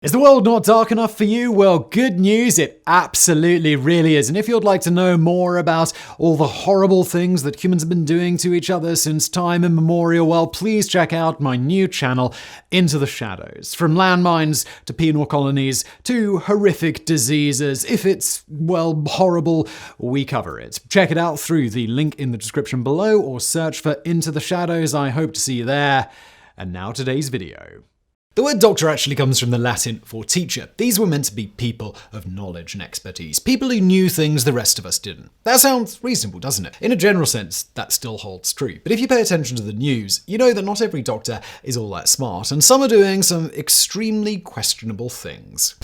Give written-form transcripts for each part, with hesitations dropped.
Is the world not dark enough for you? Well, good news, it absolutely really is. And if you'd like to know more about all the horrible things that humans have been doing to each other since time immemorial, well, please check out my new channel, Into the Shadows. From landmines to penal colonies to horrific diseases. If it's, well, horrible, we cover it. Check it out through the link in the description below or search for Into the Shadows. I hope to see you there. And now today's video. The word doctor actually comes from the Latin for teacher. These were meant to be people of knowledge and expertise, people who knew things the rest of us didn't. That sounds reasonable, doesn't it? In a general sense, that still holds true. But if you pay attention to the news, you know that not every doctor is all that smart, and some are doing some extremely questionable things.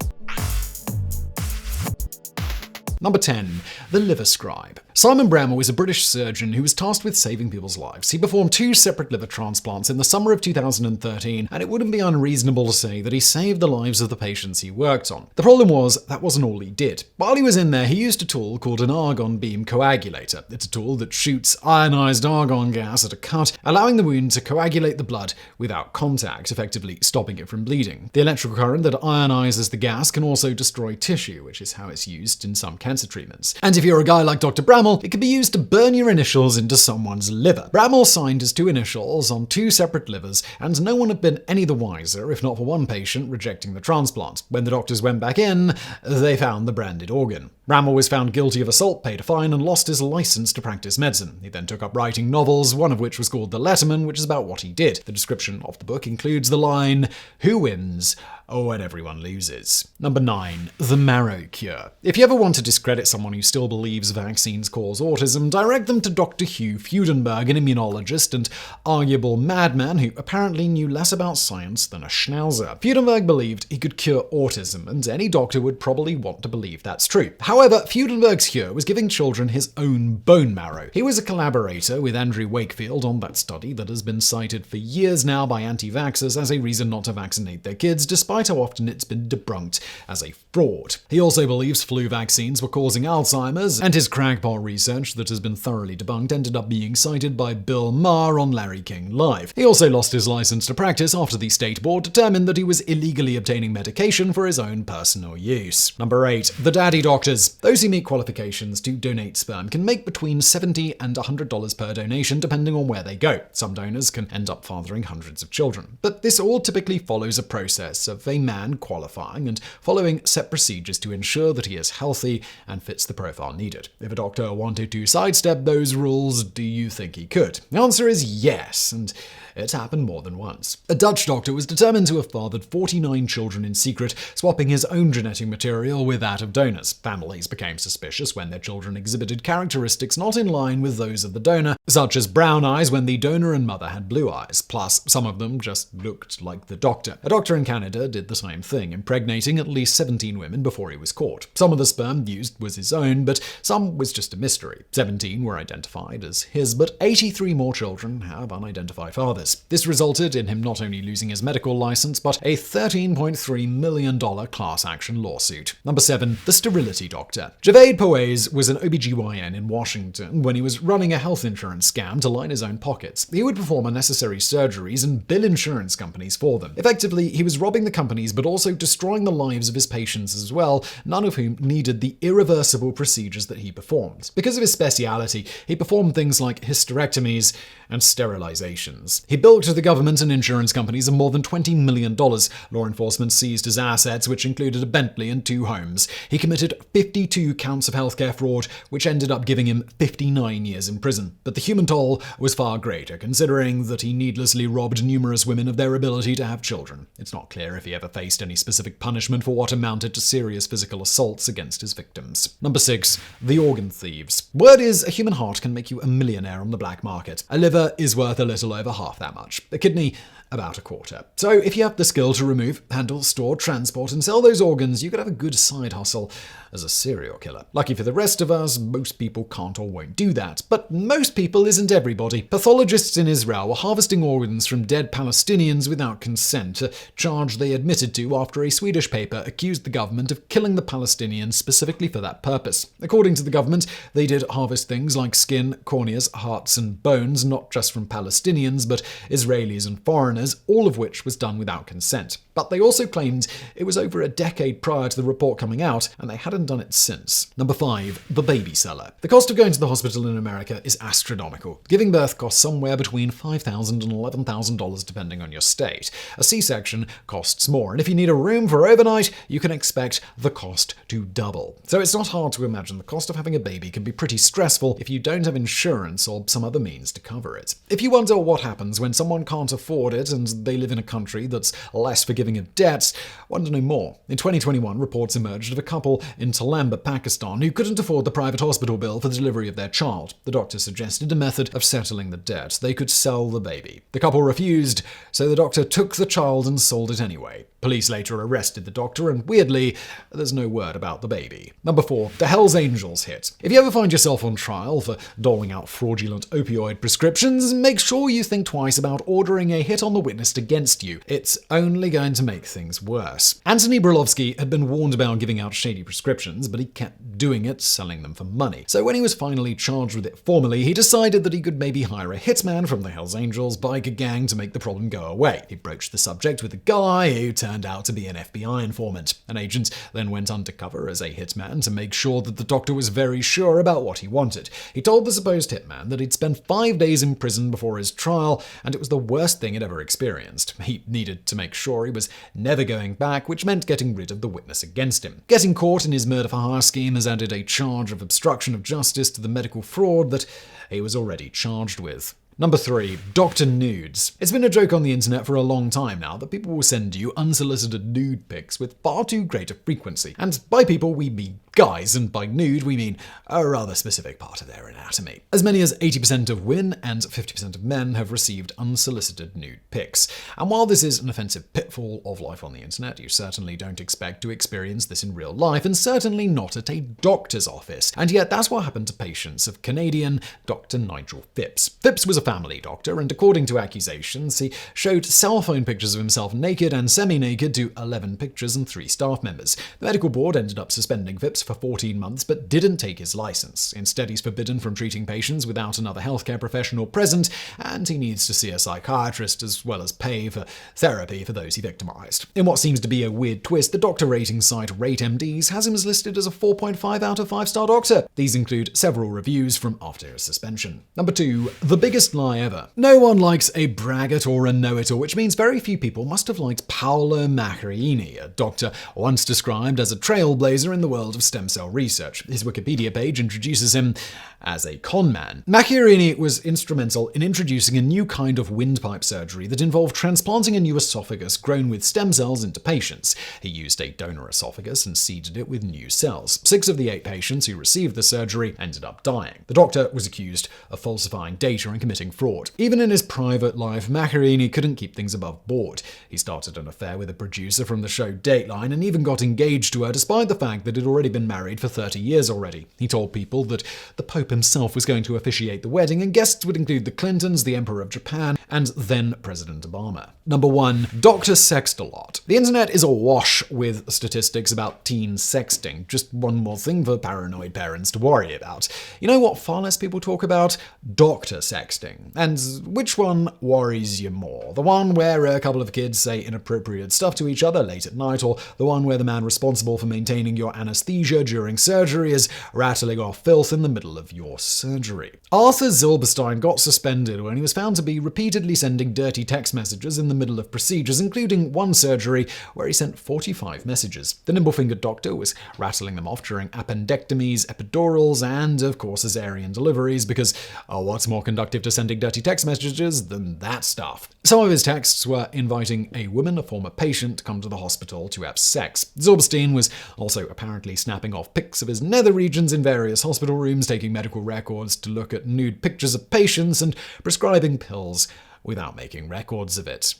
Number 10. The Liver Scribe. Simon Bramall was a British surgeon who was tasked with saving people's lives. He performed 2 separate liver transplants in the summer of 2013, and it wouldn't be unreasonable to say that he saved the lives of the patients he worked on. The problem was, that wasn't all he did. While he was in there, he used a tool called an argon beam coagulator. It's a tool that shoots ionized argon gas at a cut, allowing the wound to coagulate the blood without contact, effectively stopping it from bleeding. The electrical current that ionizes the gas can also destroy tissue, which is how it's used in some cancer treatments. And if you're a guy like Dr. Bramall, it could be used to burn your initials into someone's liver. Bramall signed his 2 initials on 2 separate livers, and no one had been any the wiser, if not for one patient rejecting the transplant. When the doctors went back in, they found the branded organ. Bramall was found guilty of assault, paid a fine, and lost his license to practice medicine. He then took up writing novels, one of which was called The Letterman, which is about what he did. The description of the book includes the line, "Who wins? Oh, and everyone loses." Number 9. The Marrow Cure. If you ever want to discredit someone who still believes vaccines cause autism, direct them to Dr. Hugh Freudenberg, an immunologist and arguable madman who apparently knew less about science than a schnauzer. Freudenberg believed he could cure autism, and any doctor would probably want to believe that's true. However, Freudenberg's cure was giving children his own bone marrow. He was a collaborator with Andrew Wakefield on that study that has been cited for years now by anti-vaxxers as a reason not to vaccinate their kids, despite how often it's been debunked as a fraud. He also believes flu vaccines were causing Alzheimer's, and his crackpot research that has been thoroughly debunked ended up being cited by Bill Maher on Larry King Live. He also lost his license to practice after the state board determined that he was illegally obtaining medication for his own personal use. Number 8. The Daddy Doctors. Those who meet qualifications to donate sperm can make between $70 and $100 per donation depending on where they go. Some donors can end up fathering hundreds of children. But this all typically follows a process of a man qualifying and following set procedures to ensure that he is healthy and fits the profile needed. If a doctor wanted to sidestep those rules, do you think he could? The answer is yes, and it's happened more than once. A Dutch doctor was determined to have fathered 49 children in secret, swapping his own genetic material with that of donors. Families became suspicious when their children exhibited characteristics not in line with those of the donor, such as brown eyes when the donor and mother had blue eyes. Plus, some of them just looked like the doctor. A doctor in Canada did the same thing, impregnating at least 17 women before he was caught. Some of the sperm used was his own, but some was just a mystery. 17 were identified as his, but 83 more children have unidentified fathers. This resulted in him not only losing his medical license, but a $13.3 million class action lawsuit. Number 7. The Sterility Doctor. Javaid Poise was an OBGYN in Washington when he was running a health insurance scam to line his own pockets. He would perform unnecessary surgeries and bill insurance companies for them. Effectively, he was robbing the companies but also destroying the lives of his patients as well, none of whom needed the irreversible procedures that he performed. Because of his speciality, he performed things like hysterectomies and sterilizations. He bilked the government and insurance companies of more than $20 million. Law enforcement seized his assets, which included a Bentley and 2 homes. He committed 52 counts of healthcare fraud, which ended up giving him 59 years in prison. But the human toll was far greater, considering that he needlessly robbed numerous women of their ability to have children. It's not clear if he ever faced any specific punishment for what amounted to serious physical assaults against his victims. Number 6. The Organ Thieves. Word is a human heart can make you a millionaire on the black market. A liver is worth a little over half that much. A kidney, about a quarter. So if you have the skill to remove, handle, store, transport, and sell those organs, you could have a good side hustle as a serial killer. Lucky for the rest of us, most people can't or won't do that. But most people isn't everybody. Pathologists in Israel were harvesting organs from dead Palestinians without consent, a charge they admitted to after a Swedish paper accused the government of killing the Palestinians specifically for that purpose. According to the government, they did harvest things like skin, corneas, hearts, and bones, not not just from Palestinians, but Israelis and foreigners, all of which was done without consent. But they also claimed it was over a decade prior to the report coming out, and they hadn't done it since. Number 5. The baby seller. The cost of going to the hospital in America is astronomical. Giving birth costs somewhere between $5,000 and $11,000 depending on your state. A C-section costs more, and if you need a room for overnight, you can expect the cost to double. So it's not hard to imagine the cost of having a baby can be pretty stressful if you don't have insurance or some other means to cover it. If you wonder what happens when someone can't afford it and they live in a country that's less forgiving of debts, want to know more. In 2021, reports emerged of a couple in Talamba, Pakistan, who couldn't afford the private hospital bill for the delivery of their child. The doctor suggested a method of settling the debt. They could sell the baby. The couple refused, so the doctor took the child and sold it anyway. Police later arrested the doctor, and weirdly, there's no word about the baby. Number 4. The Hells Angels hit. If you ever find yourself on trial for doling out fraudulent opioid prescriptions, make sure you think twice about ordering a hit on the witness against you. It's only going to make things worse. Anthony Brailovsky had been warned about giving out shady prescriptions, but he kept doing it, selling them for money. So when he was finally charged with it formally, he decided that he could maybe hire a hitman from the Hells Angels biker gang to make the problem go away. He broached the subject with a guy who turned out to be an FBI informant. An agent then went undercover as a hitman to make sure that the doctor was very sure about what he wanted. He told the supposed hitman that he'd spent 5 days in prison before his trial, and it was the worst thing he'd ever experienced. He needed to make sure he was never going back, which meant getting rid of the witness against him. Getting caught in his murder-for-hire scheme has added a charge of obstruction of justice to the medical fraud that he was already charged with. Number 3. Doctor Nudes. It's been a joke on the internet for a long time now that people will send you unsolicited nude pics with far too great a frequency. And by people, we mean guys, and by nude, we mean a rather specific part of their anatomy. As many as 80% of women and 50% of men have received unsolicited nude pics. And while this is an offensive pitfall of life on the internet, you certainly don't expect to experience this in real life, and certainly not at a doctor's office. And yet that's what happened to patients of Canadian Dr. Nigel Phipps. Phipps was a family doctor, and according to accusations, he showed cell phone pictures of himself naked and semi-naked to 11 pictures and 3 staff members. The medical board ended up suspending Phipps for 14 months, but didn't take his license. Instead, he's forbidden from treating patients without another healthcare professional present, and he needs to see a psychiatrist as well as pay for therapy for those he victimized. In what seems to be a weird twist, the doctor rating site RateMDs has him as listed as a 4.5 out of 5-star doctor. These include several reviews from after his suspension. Number 2. The biggest lie ever. No one likes a braggart or a know-it-all, which means very few people must have liked Paolo Macchiarini, a doctor once described as a trailblazer in the world of stem cell research. His Wikipedia page introduces him as a con man. Macchiarini was instrumental in introducing a new kind of windpipe surgery that involved transplanting a new esophagus grown with stem cells into patients. He used a donor esophagus and seeded it with new cells. 6 of the 8 patients who received the surgery ended up dying. The doctor was accused of falsifying data and committing fraud. Even in his private life, Macchiarini couldn't keep things above board. He started an affair with a producer from the show Dateline and even got engaged to her despite the fact that he'd already been married for 30 years already. He told people that the Pope himself was going to officiate the wedding, and guests would include the Clintons, the Emperor of Japan, and then President Obama. Number 1. Doctor sexted a lot. The internet is awash with statistics about teen sexting. Just one more thing for paranoid parents to worry about. You know what far less people talk about? Doctor sexting. And which one worries you more? The one where a couple of kids say inappropriate stuff to each other late at night, or the one where the man responsible for maintaining your anesthesia during surgery is rattling off filth in the middle of your surgery? Arthur Zilberstein got suspended when he was found to be repeatedly sending dirty text messages in the middle of procedures, including one surgery where he sent 45 messages. The nimble-fingered doctor was rattling them off during appendectomies, epidurals, and, of course, cesarean deliveries, because what's more conductive to sending dirty text messages than that stuff? Some of his texts were inviting a woman, a former patient, to come to the hospital to have sex. Zilberstein was also apparently snapping off pics of his nether regions in various hospital rooms, taking medical records to look at nude pictures of patients, and prescribing pills without making records of it.